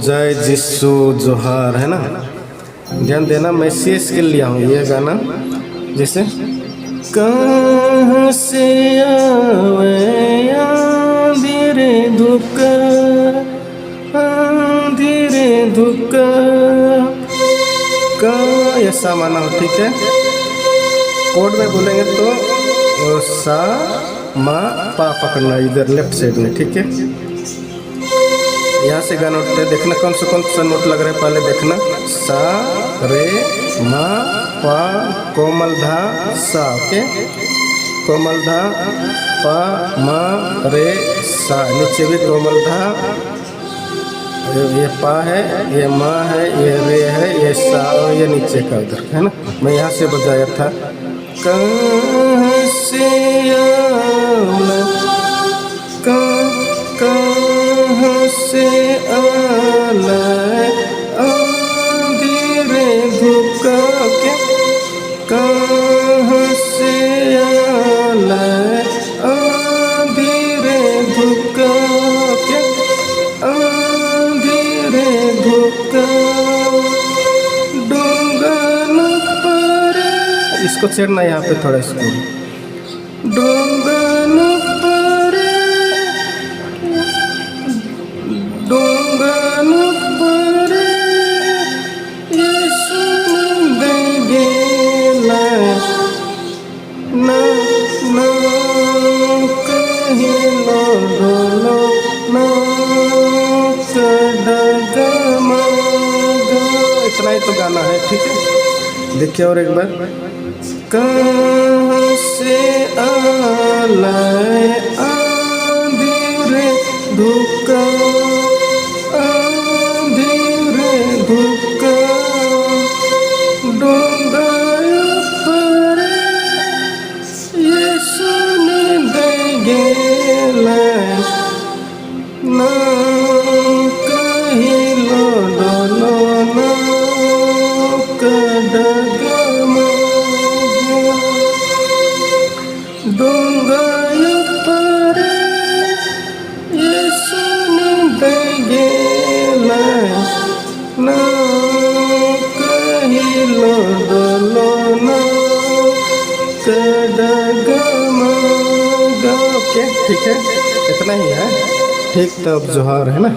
जय जिस्सू जोहार, है ना। ध्यान देना, मैं शेष के लिया हूँ ये गाना। जैसे कहाँ से आवे धीरे धुका, धीरे धुका का, ऐसा माना हो, ठीक है। कोड में बोलेंगे तो सा मा पा पकड़ना इधर लेफ्ट साइड में, ठीक है। यहाँ से गाना उठते हैं, देखना कौन सा नोट लग रहा है, पहले देखना। सा रे मा पा कोमल धा सा, ओके। कोमल धा पा मा रे सा, नीचे भी कोमल धा, ये पा है, ये मा है, ये रे है, ये सा और ये नीचे का उधर, है ना। मैं यहाँ से बजाया था। कहाँ से कहाँ से आला धीरे धुका, क्या कहाँ से आला धीरे धुका, क्या धीरे धुका डोंगन पर, इसको छेड़ना यहाँ पे थोड़ा, इसको डोंगन पर, डोंगन पर यीशु दे गेला ना ना कहिलो डोलो ना डगमगा। इतना ही तो गाना है, ठीक है। देखिए और एक बार। कहाँ से आला धीरे धुका, धीरे धुका डोंगर पर यीशु दे गेला ना कहिलो डोलो ना डगमगा। डोंगर पर यीशु दे गेला ना कहिलो डोलो ना डगमगा। ओके, ठीक है, इतना ही है, ठीक। तब जोहार, है ना।